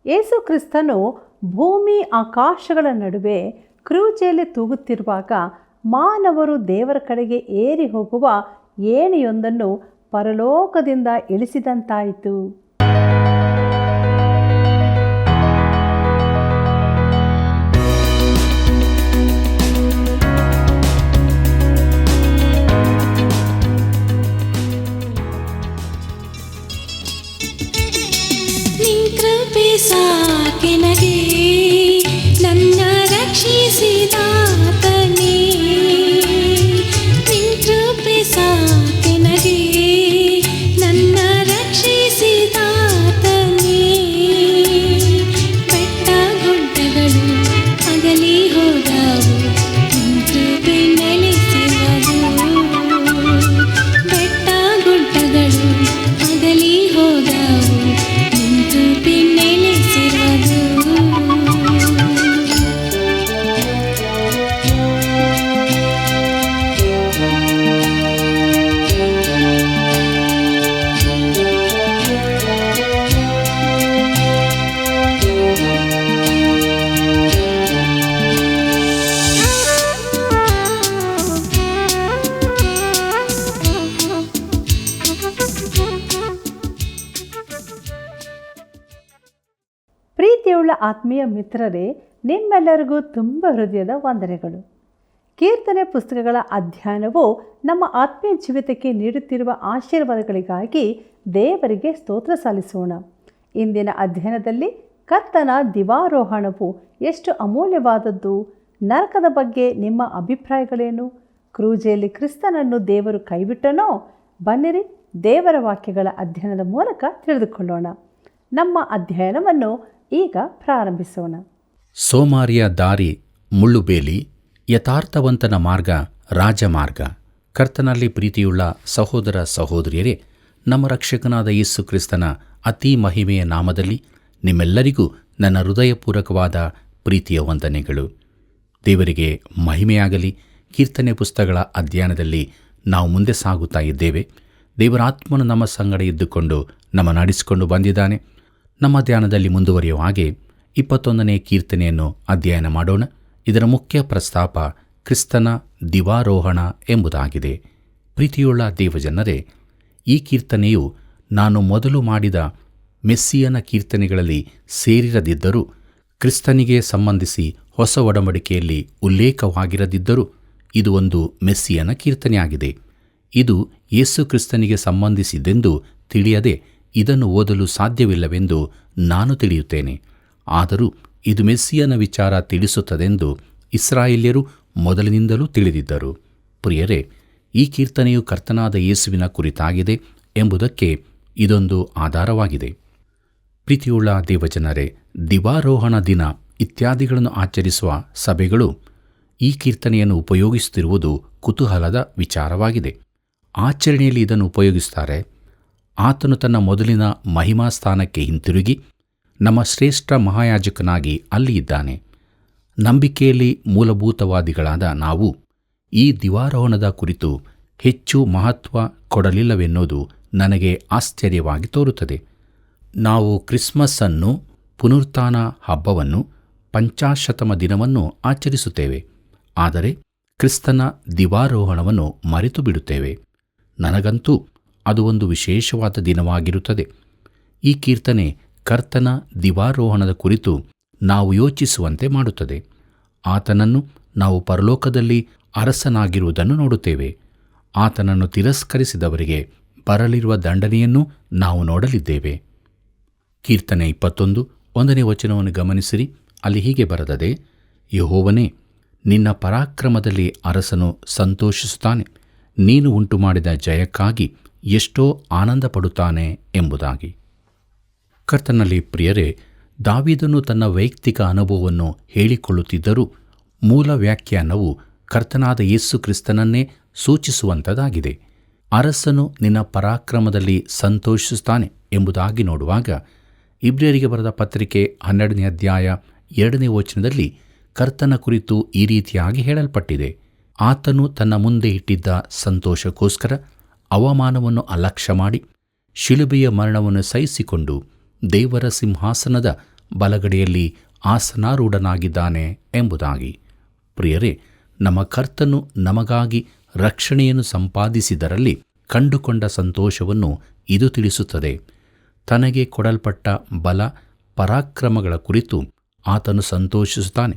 ಯೇಸು ಕ್ರಿಸ್ತನು ಭೂಮಿ ಆಕಾಶಗಳ ನಡುವೆ ಕ್ರೂಜೆಯಲ್ಲಿ ತೂಗುತ್ತಿರುವಾಗ ಮಾನವರು ದೇವರ ಕಡೆಗೆ ಏರಿ ಹೋಗುವ ಏಣಿಯೊಂದನ್ನು ಪರಲೋಕದಿಂದ ಇಳಿಸಿದಂತಾಯಿತು. ಸಾಕೆನಗೆ ನನ್ನ ರಕ್ಷಿಸಿದಾತನೇ, ನಿಂತೃಪೆ ಸಾಕೆನಗೆ ನನ್ನ ರಕ್ಷಿಸಿದಾತನೇ. ಬೆಟ್ಟ ಗುಡ್ಡಗಳು ಅಗಲಿ ಹೋದವು, ನಿಂತೃಪೆ ನೆಲೆಸಿದವು. ಬೆಟ್ಟ ಗುಡ್ಡಗಳು ಅಗಲಿ ಹೋದವು, ನಿಂತೃಪೆ ನೆಲೆಸಿರುವುದು. ಪ್ರೀತಿಯುಳ್ಳ ಆತ್ಮೀಯ ಮಿತ್ರರೇ, ನಿಮ್ಮೆಲ್ಲರಿಗೂ ತುಂಬ ಹೃದಯದ ವಂದನೆಗಳು. ಕೀರ್ತನೆ ಪುಸ್ತಕಗಳ ಅಧ್ಯಯನವು ನಮ್ಮ ಆತ್ಮೀಯ ಜೀವಿತಕ್ಕೆ ನೀಡುತ್ತಿರುವ ಆಶೀರ್ವಾದಗಳಿಗಾಗಿ ದೇವರಿಗೆ ಸ್ತೋತ್ರ ಸಲ್ಲಿಸೋಣ. ಇಂದಿನ ಅಧ್ಯಯನದಲ್ಲಿ ಕರ್ತನ ದಿವಾರೋಹಣವು ಎಷ್ಟು ಅಮೂಲ್ಯವಾದದ್ದು, ನರಕದ ಬಗ್ಗೆ ನಿಮ್ಮ ಅಭಿಪ್ರಾಯಗಳೇನು, ಕ್ರೂಜೆಯಲ್ಲಿ ಕ್ರಿಸ್ತನನ್ನು ದೇವರು ಕೈಬಿಟ್ಟನೋ? ಬನ್ನಿರಿ, ದೇವರ ವಾಕ್ಯಗಳ ಅಧ್ಯಯನದ ಮೂಲಕ ತಿಳಿದುಕೊಳ್ಳೋಣ. ನಮ್ಮ ಅಧ್ಯಯನವನ್ನು ಈಗ ಪ್ರಾರಂಭಿಸೋಣ. ಸೋಮಾರಿಯ ದಾರಿ ಮುಳ್ಳುಬೇಲಿ, ಯಥಾರ್ಥವಂತನ ಮಾರ್ಗ ರಾಜಮಾರ್ಗ. ಕರ್ತನಲ್ಲಿ ಪ್ರೀತಿಯುಳ್ಳ ಸಹೋದರ ಸಹೋದರಿಯರೇ, ನಮ್ಮ ರಕ್ಷಕನಾದ ಯೇಸು ಕ್ರಿಸ್ತನ ಅತಿ ಮಹಿಮೆಯ ನಾಮದಲ್ಲಿ ನಿಮ್ಮೆಲ್ಲರಿಗೂ ನನ್ನ ಹೃದಯಪೂರ್ವಕವಾದ ಪ್ರೀತಿಯ ವಂದನೆಗಳು. ದೇವರಿಗೆ ಮಹಿಮೆಯಾಗಲಿ. ಕೀರ್ತನೆ ಪುಸ್ತಕಗಳ ಅಧ್ಯಯನದಲ್ಲಿ ನಾವು ಮುಂದೆ ಸಾಗುತ್ತಾ ಇದ್ದೇವೆ. ದೇವರಾತ್ಮನು ನಮ್ಮ ಸಂಗಡ ಇದ್ದುಕೊಂಡು ನಮ್ಮ ನಡೆಸಿಕೊಂಡು ಬಂದಿದ್ದಾನೆ. ನಮ್ಮ ಧ್ಯಾನದಲ್ಲಿ ಮುಂದುವರಿಯುವ ಹಾಗೆ 21ನೇ ಕೀರ್ತನೆಯನ್ನು ಅಧ್ಯಯನ ಮಾಡೋಣ. ಇದರ ಮುಖ್ಯ ಪ್ರಸ್ತಾಪ ಕ್ರಿಸ್ತನ ದಿವಾರೋಹಣ ಎಂಬುದಾಗಿದೆ. ಪ್ರೀತಿಯುಳ್ಳ ದೇವಜನರೇ, ಈ ಕೀರ್ತನೆಯು ನಾನು ಮೊದಲು ಮಾಡಿದ ಮೆಸ್ಸಿಯನ ಕೀರ್ತನೆಗಳಲ್ಲಿ ಸೇರಿರದಿದ್ದರೂ, ಕ್ರಿಸ್ತನಿಗೆ ಸಂಬಂಧಿಸಿ ಹೊಸ ಒಡಂಬಡಿಕೆಯಲ್ಲಿ ಉಲ್ಲೇಖವಾಗಿರದಿದ್ದರೂ ಇದು ಒಂದು ಮೆಸ್ಸಿಯನ ಕೀರ್ತನೆಯಾಗಿದೆ. ಇದು ಯೇಸು ಕ್ರಿಸ್ತನಿಗೆ ಸಂಬಂಧಿಸಿದೆಂದು ತಿಳಿಯದೆ ಇದನ್ನು ಓದಲು ಸಾಧ್ಯವಿಲ್ಲವೆಂದು ನಾನು ತಿಳಿಯುತ್ತೇನೆ. ಆದರೂ ಇದು ಮೆಸ್ಸಿಯನ ವಿಚಾರ ತಿಳಿಸುತ್ತದೆಂದು ಇಸ್ರಾಯೇಲ್ಯರು ಮೊದಲಿನಿಂದಲೂ ತಿಳಿದಿದ್ದರು. ಪ್ರಿಯರೇ, ಈ ಕೀರ್ತನೆಯು ಕರ್ತನಾದ ಯೇಸುವಿನ ಕುರಿತಾಗಿದೆ ಎಂಬುದಕ್ಕೆ ಇದೊಂದು ಆಧಾರವಾಗಿದೆ. ಪ್ರೀತಿಯುಳ್ಳ ದೇವಜನರೇ, ದಿವಾರೋಹಣ ದಿನ ಇತ್ಯಾದಿಗಳನ್ನು ಆಚರಿಸುವ ಸಭೆಗಳು ಈ ಕೀರ್ತನೆಯನ್ನು ಉಪಯೋಗಿಸುತ್ತಿರುವುದು ಕುತೂಹಲದ ವಿಚಾರವಾಗಿದೆ. ಆಚರಣೆಯಲ್ಲಿ ಇದನ್ನು ಉಪಯೋಗಿಸುತ್ತಾರೆ. ಆತನು ತನ್ನ ಮೊದಲಿನ ಮಹಿಮಾ ಸ್ಥಾನಕ್ಕೆ ಹಿಂತಿರುಗಿ ನಮ್ಮ ಶ್ರೇಷ್ಠ ಮಹಾಯಾಜಕನಾಗಿ ಅಲ್ಲಿ ಇದ್ದಾನೆ. ನಂಬಿಕೆಯಲ್ಲಿ ಮೂಲಭೂತವಾದಿಗಳಾದ ನಾವು ಈ ದಿವಾರೋಹಣದ ಕುರಿತು ಹೆಚ್ಚು ಮಹತ್ವ ಕೊಡಲಿಲ್ಲವೆನ್ನುವುದು ನನಗೆ ಆಶ್ಚರ್ಯವಾಗಿ ತೋರುತ್ತದೆ. ನಾವು ಕ್ರಿಸ್ಮಸ್ ಅನ್ನು, ಪುನರುತ್ಥಾನ ಹಬ್ಬವನ್ನು, ಪಂಚಾಶತಮ ದಿನವನ್ನು ಆಚರಿಸುತ್ತೇವೆ. ಆದರೆ ಕ್ರಿಸ್ತನ ದಿವಾರೋಹಣವನ್ನು ಮರೆತು ಬಿಡುತ್ತೇವೆ. ನನಗಂತೂ ಅದು ಒಂದು ವಿಶೇಷವಾದ ದಿನವಾಗಿರುತ್ತದೆ. ಈ ಕೀರ್ತನೆ ಕರ್ತನ ದಿವಾರೋಹಣದ ಕುರಿತು ನಾವು ಯೋಚಿಸುವಂತೆ ಮಾಡುತ್ತದೆ. ಆತನನ್ನು ನಾವು ಪರಲೋಕದಲ್ಲಿ ಅರಸನಾಗಿರುವುದನ್ನು ನೋಡುತ್ತೇವೆ. ಆತನನ್ನು ತಿರಸ್ಕರಿಸಿದವರಿಗೆ ಬರಲಿರುವ ದಂಡನೆಯನ್ನು ನಾವು ನೋಡಲಿದ್ದೇವೆ. ಕೀರ್ತನೆ 21 1ನೇ ವಚನವನ್ನು ಗಮನಿಸಿರಿ. ಅಲ್ಲಿ ಹೀಗೆ ಬರೆದದೆ: ಯೆಹೋವನೇ, ನಿನ್ನ ಪರಾಕ್ರಮದಲ್ಲಿ ಅರಸನು ಸಂತೋಷಿಸುತ್ತಾನೆ, ನೀನು ಉಂಟು ಮಾಡಿದ ಜಯಕ್ಕಾಗಿ ಎಷ್ಟೋ ಆನಂದ ಪಡುತ್ತಾನೆ ಎಂಬುದಾಗಿ. ಕರ್ತನಲ್ಲಿ ಪ್ರಿಯರೇ, ದಾವೀದನು ತನ್ನ ವೈಯಕ್ತಿಕ ಅನುಭವವನ್ನು ಹೇಳಿಕೊಳ್ಳುತ್ತಿದ್ದರೂ ಮೂಲ ವ್ಯಾಖ್ಯಾನವು ಕರ್ತನಾದ ಯೇಸು ಕ್ರಿಸ್ತನನ್ನೇ ಸೂಚಿಸುವಂಥದ್ದಾಗಿದೆ. ಅರಸನು ನಿನ್ನ ಪರಾಕ್ರಮದಲ್ಲಿ ಸಂತೋಷಿಸುತ್ತಾನೆ ಎಂಬುದಾಗಿ ನೋಡುವಾಗ, ಇಬ್ರಿಯರಿಗೆ ಬರೆದ ಪತ್ರಿಕೆ 12ನೇ ಅಧ್ಯಾಯ 2ನೇ ವಚನದಲ್ಲಿ ಕರ್ತನ ಕುರಿತು ಈ ರೀತಿಯಾಗಿ ಹೇಳಲ್ಪಟ್ಟಿದೆ: ಆತನು ತನ್ನ ಮುಂದೆ ಇಟ್ಟಿದ್ದ ಸಂತೋಷಕ್ಕೋಸ್ಕರ ಅವಮಾನವನ್ನು ಅಲಕ್ಷ್ಯ ಮಾಡಿ ಶಿಲುಬೆಯ ಮರಣವನ್ನು ಸಹಿಸಿಕೊಂಡು ದೇವರ ಸಿಂಹಾಸನದ ಬಲಗಡೆಯಲ್ಲಿ ಆಸನಾರೂಢನಾಗಿದ್ದಾನೆ ಎಂಬುದಾಗಿ. ಪ್ರಿಯರೇ, ನಮ್ಮ ಕರ್ತನು ನಮಗಾಗಿ ರಕ್ಷಣೆಯನ್ನು ಸಂಪಾದಿಸಿದರಲ್ಲಿ ಕಂಡುಕೊಂಡ ಸಂತೋಷವನ್ನು ಇದು ತಿಳಿಸುತ್ತದೆ. ತನಗೆ ಕೊಡಲ್ಪಟ್ಟ ಬಲ ಪರಾಕ್ರಮಗಳ ಕುರಿತು ಆತನು ಸಂತೋಷಿಸುತ್ತಾನೆ.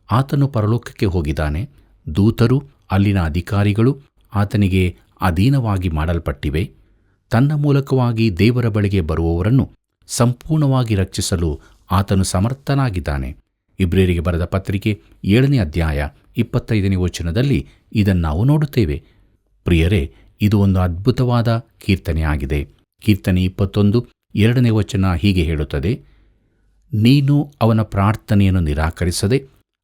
ಆತನು ಪರಲೋಕಕ್ಕೆ ಹೋಗಿದ್ದಾನೆ. ದೂತರು, ಅಲ್ಲಿನ ಅಧಿಕಾರಿಗಳು ಆತನಿಗೆ ಅಧೀನವಾಗಿ ಮಾಡಲ್ಪಟ್ಟಿವೆ. ತನ್ನ ಮೂಲಕವಾಗಿ ದೇವರ ಬಳಿಗೆ ಬರುವವರನ್ನು ಸಂಪೂರ್ಣವಾಗಿ ರಕ್ಷಿಸಲು ಆತನು ಸಮರ್ಥನಾಗಿದ್ದಾನೆ. ಇಬ್ರಿಯರಿಗೆ ಬರೆದ ಪತ್ರಿಕೆ 7ನೇ ಅಧ್ಯಾಯ 25ನೇ ವಚನದಲ್ಲಿ ಇದನ್ನು ನಾವು ನೋಡುತ್ತೇವೆ. ಪ್ರಿಯರೇ, ಇದು ಒಂದು ಅದ್ಭುತವಾದ ಕೀರ್ತನೆಯಾಗಿದೆ. ಕೀರ್ತನೆ 21 2ನೇ ವಚನ ಹೀಗೆ ಹೇಳುತ್ತದೆ: ನೀನು ಅವನ ಪ್ರಾರ್ಥನೆಯನ್ನು ನಿರಾಕರಿಸದೆ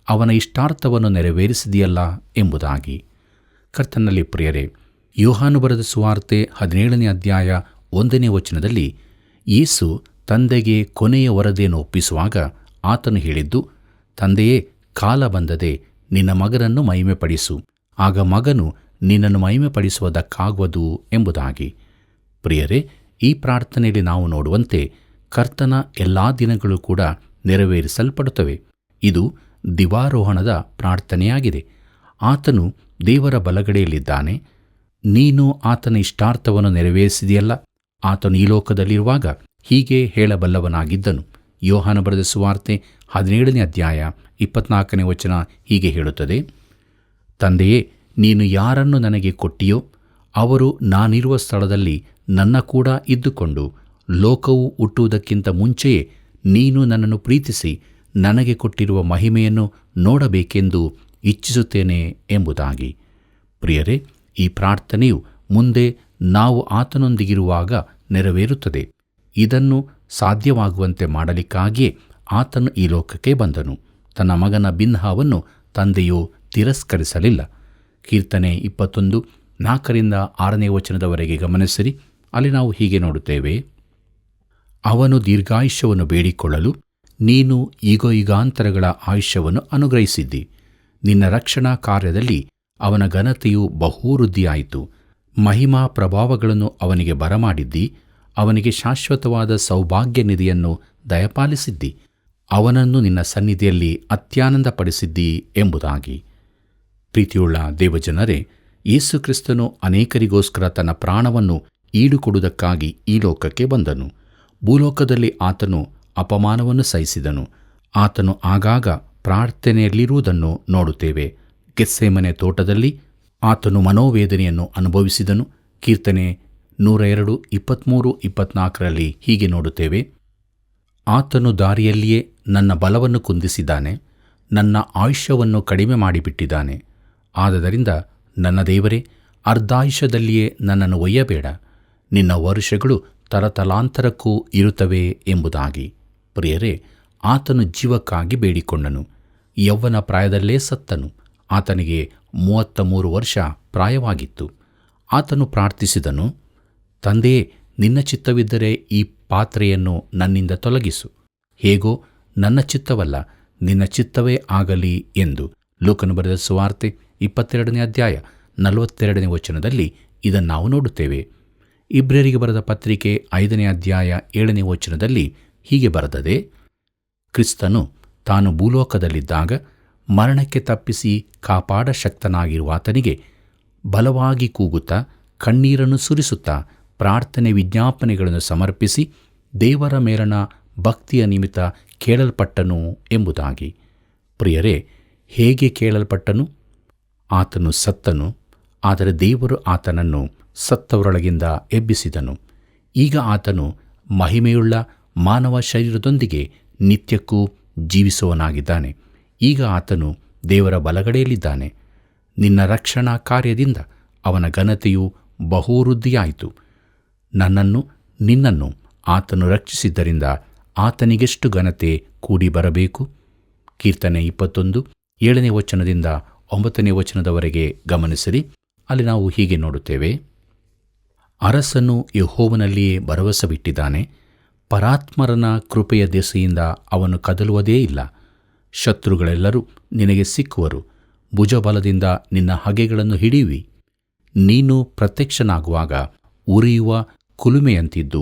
ಅವನ ಇಷ್ಟಾರ್ಥವನ್ನು ನೆರವೇರಿಸಿದೆಯಲ್ಲ ಎಂಬುದಾಗಿ. ಕರ್ತನಲ್ಲಿ ಪ್ರಿಯರೇ, ಯೋಹಾನು ಬರೆದ ಸುವಾರ್ತೆ 17ನೇ ಅಧ್ಯಾಯ 1ನೇ ವಚನದಲ್ಲಿ ಯೇಸು ತಂದೆಗೆ ಕೊನೆಯ ವರದಿಯನ್ನು ಒಪ್ಪಿಸುವಾಗ ಆತನು ಹೇಳಿದ್ದು, ತಂದೆಯೇ, ಕಾಲ ಬಂದದೆ, ನಿನ್ನ ಮಗನನ್ನು ಮಹಿಮೆಪಡಿಸು, ಆಗ ಮಗನು ನಿನ್ನನ್ನು ಮಹಿಮೆಪಡಿಸುವುದಕ್ಕಾಗುವುದು ಎಂಬುದಾಗಿ. ಪ್ರಿಯರೇ, ಈ ಪ್ರಾರ್ಥನೆಯಲ್ಲಿ ನಾವು ನೋಡುವಂತೆ ಕರ್ತನ ಎಲ್ಲ ದಿನಗಳು ಕೂಡ ನೆರವೇರಿಸಲ್ಪಡುತ್ತವೆ. ಇದು ದಿವಾರೋಹಣದ ಪ್ರಾರ್ಥನೆಯಾಗಿದೆ. ಆತನು ದೇವರ ಬಲಗಡೆಯಲ್ಲಿದ್ದಾನೆ. ನೀನು ಆತನ ಇಷ್ಟಾರ್ಥವನ್ನು ನೆರವೇರಿಸಿದೆಯಲ್ಲ. ಆತನು ಈ ಲೋಕದಲ್ಲಿರುವಾಗ ಹೀಗೆ ಹೇಳಬಲ್ಲವನಾಗಿದ್ದನು. ಯೋಹಾನ ಬರೆದ ಸುವಾರ್ತೆ 17ನೇ ಅಧ್ಯಾಯ 24ನೇ ವಚನ ಹೀಗೆ ಹೇಳುತ್ತದೆ: ತಂದೆಯೇ, ನೀನು ಯಾರನ್ನು ನನಗೆ ಕೊಟ್ಟಿಯೋ ಅವರು ನಾನಿರುವ ಸ್ಥಳದಲ್ಲಿ ನನ್ನ ಕೂಡ ಇದ್ದುಕೊಂಡು ಲೋಕವು ಹುಟ್ಟುವುದಕ್ಕಿಂತ ಮುಂಚೆಯೇ ನೀನು ನನ್ನನ್ನು ಪ್ರೀತಿಸಿ ನನಗೆ ಕೊಟ್ಟಿರುವ ಮಹಿಮೆಯನ್ನು ನೋಡಬೇಕೆಂದು ಇಚ್ಛಿಸುತ್ತೇನೆ ಎಂಬುದಾಗಿ. ಪ್ರಿಯರೇ, ಈ ಪ್ರಾರ್ಥನೆಯು ಮುಂದೆ ನಾವು ಆತನೊಂದಿಗಿರುವಾಗ ನೆರವೇರುತ್ತದೆ. ಇದನ್ನು ಸಾಧ್ಯವಾಗುವಂತೆ ಮಾಡಲಿಕ್ಕಾಗಿಯೇ ಆತನು ಈ ಲೋಕಕ್ಕೆ ಬಂದನು. ತನ್ನ ಮಗನ ಬಿನ್ಹವನ್ನು ತಂದೆಯು ತಿರಸ್ಕರಿಸಲಿಲ್ಲ. ಕೀರ್ತನೆ 21 4ರಿಂದ 6ನೇ ವಚನದವರೆಗೆ ಗಮನಿಸಿರಿ. ಅಲ್ಲಿ ನಾವು ಹೀಗೆ ನೋಡುತ್ತೇವೆ: ಅವನು ದೀರ್ಘಾಯುಷ್ಯವನ್ನು ಬೇಡಿಕೊಳ್ಳಲು ನೀನು ಯುಗಯುಗಾಂತರಗಳ ಆಯುಷ್ಯವನ್ನು ಅನುಗ್ರಹಿಸಿದ್ದಿ. ನಿನ್ನ ರಕ್ಷಣಾ ಕಾರ್ಯದಲ್ಲಿ ಅವನ ಘನತೆಯು ಬಹುವೃದ್ಧಿಯಾಯಿತು. ಮಹಿಮಾ ಪ್ರಭಾವಗಳನ್ನು ಅವನಿಗೆ ಬರಮಾಡಿದ್ದಿ. ಅವನಿಗೆ ಶಾಶ್ವತವಾದ ಸೌಭಾಗ್ಯ ನಿಧಿಯನ್ನು ದಯಪಾಲಿಸಿದ್ದಿ. ಅವನನ್ನು ನಿನ್ನ ಸನ್ನಿಧಿಯಲ್ಲಿ ಅತ್ಯಾನಂದಪಡಿಸಿದ್ದಿ ಎಂಬುದಾಗಿ. ಪ್ರೀತಿಯುಳ್ಳ ದೇವಜನರೇ, ಯೇಸು ಕ್ರಿಸ್ತನು ಅನೇಕರಿಗೋಸ್ಕರ ತನ್ನ ಪ್ರಾಣವನ್ನು ಈಡುಕೊಡುವುದಕ್ಕಾಗಿ ಈ ಲೋಕಕ್ಕೆ ಬಂದನು. ಭೂಲೋಕದಲ್ಲಿ ಆತನು ಅಪಮಾನವನ್ನು ಸಹಿಸಿದನು. ಆತನು ಆಗಾಗ ಪ್ರಾರ್ಥನೆಯಲ್ಲಿರುವುದನ್ನು ನೋಡುತ್ತೇವೆ. ಗೆತ್ಸೇಮನೆ ತೋಟದಲ್ಲಿ ಆತನು ಮನೋವೇದನೆಯನ್ನು ಅನುಭವಿಸಿದನು. ಕೀರ್ತನೆ 102 23-24ರಲ್ಲಿ ಹೀಗೆ ನೋಡುತ್ತೇವೆ: ಆತನು ದಾರಿಯಲ್ಲಿಯೇ ನನ್ನ ಬಲವನ್ನು ಕುಂದಿಸಿದ್ದಾನೆ, ನನ್ನ ಆಯುಷ್ಯವನ್ನು ಕಡಿಮೆ ಮಾಡಿಬಿಟ್ಟಿದ್ದಾನೆ. ಆದದರಿಂದ ನನ್ನ ದೇವರೇ, ಅರ್ಧಾಯುಷ್ಯದಲ್ಲಿಯೇ ನನ್ನನ್ನು ಒಯ್ಯಬೇಡ, ನಿನ್ನ ವರುಷಗಳು ತರತಲಾಂತರಕ್ಕೂ ಇರುತ್ತವೆ ಎಂಬುದಾಗಿ. ಪ್ರಿಯರೇ, ಆತನು ಜೀವಕ್ಕಾಗಿ ಬೇಡಿಕೊಂಡನು. ಯೌವನ ಪ್ರಾಯದಲ್ಲೇ ಸತ್ತನು. ಆತನಿಗೆ 33 ವರ್ಷ ಪ್ರಾಯವಾಗಿತ್ತು. ಆತನು ಪ್ರಾರ್ಥಿಸಿದನು: ತಂದೆಯೇ, ನಿನ್ನ ಚಿತ್ತವಿದ್ದರೆ ಈ ಪಾತ್ರೆಯನ್ನು ನನ್ನಿಂದ ತೊಲಗಿಸು. ಹೇಗೋ ನನ್ನ ಚಿತ್ತವಲ್ಲ, ನಿನ್ನ ಚಿತ್ತವೇ ಆಗಲಿ ಎಂದು. ಲೂಕನು ಬರೆದ ಸುವಾರ್ತೆ 22ನೇ ಅಧ್ಯಾಯ 42ನೇ ವಚನದಲ್ಲಿ ಇದನ್ನು ನಾವು ನೋಡುತ್ತೇವೆ. ಇಬ್ರಿಯರಿಗೆ ಬರೆದ ಪತ್ರಿಕೆ 5ನೇ ಅಧ್ಯಾಯ 7ನೇ ವಚನದಲ್ಲಿ ಹೀಗೆ ಬರೆದದೆ: ಕ್ರಿಸ್ತನು ತಾನು ಭೂಲೋಕದಲ್ಲಿದ್ದಾಗ ಮರಣಕ್ಕೆ ತಪ್ಪಿಸಿ ಕಾಪಾಡ ಶಕ್ತನಾಗಿರುವ ಆತನಿಗೆ ಬಲವಾಗಿ ಕೂಗುತ್ತಾ ಕಣ್ಣೀರನ್ನು ಸುರಿಸುತ್ತಾ ಪ್ರಾರ್ಥನೆ ವಿಜ್ಞಾಪನೆಗಳನ್ನು ಸಮರ್ಪಿಸಿ ದೇವರ ಮೇಲಣ ಭಕ್ತಿಯ ನಿಮಿತ್ತ ಕೇಳಲ್ಪಟ್ಟನು ಎಂಬುದಾಗಿ. ಪ್ರಿಯರೇ, ಹೇಗೆ ಕೇಳಲ್ಪಟ್ಟನು? ಆತನು ಸತ್ತನು, ಆದರೆ ದೇವರು ಆತನನ್ನು ಸತ್ತವರೊಳಗಿಂದ ಎಬ್ಬಿಸಿದನು. ಈಗ ಆತನು ಮಹಿಮೆಯುಳ್ಳ ಮಾನವ ಶರೀರದೊಂದಿಗೆ ನಿತ್ಯಕ್ಕೂ ಜೀವಿಸುವನಾಗಿದ್ದಾನೆ. ಈಗ ಆತನು ದೇವರ ಬಲಗಡೆಯಲ್ಲಿದ್ದಾನೆ. ನಿನ್ನ ರಕ್ಷಣಾ ಕಾರ್ಯದಿಂದ ಅವನ ಘನತೆಯು ಬಹುವೃದ್ಧಿಯಾಯಿತು. ನನ್ನನ್ನು ನಿನ್ನನ್ನು ಆತನು ರಕ್ಷಿಸಿದ್ದರಿಂದ ಆತನಿಗೆಷ್ಟು ಘನತೆ ಕೂಡಿ ಬರಬೇಕು. ಕೀರ್ತನೆ 21 7ನೇ ವಚನದಿಂದ 9ನೇ ವಚನದವರೆಗೆ ಗಮನಿಸಿರಿ. ಅಲ್ಲಿ ನಾವು ಹೀಗೆ ನೋಡುತ್ತೇವೆ: ಅರಸನು ಯೆಹೋವನಲ್ಲಿಯೇ ಭರವಸೆ ಬಿಟ್ಟಿದ್ದಾನೆ. ಪರಾತ್ಮರನ ಕೃಪೆಯ ದೆಸೆಯಿಂದ ಅವನು ಕದಲುವುದೇ ಇಲ್ಲ. ಶತ್ರುಗಳೆಲ್ಲರೂ ನಿನಗೆ ಸಿಕ್ಕುವರು. ಭುಜಬಲದಿಂದ ನಿನ್ನ ಹಗೆಗಳನ್ನು ಹಿಡಿಯುವಿ. ನೀನು ಪ್ರತ್ಯಕ್ಷನಾಗುವಾಗ ಉರಿಯುವ ಕುಲುಮೆಯಂತಿದ್ದು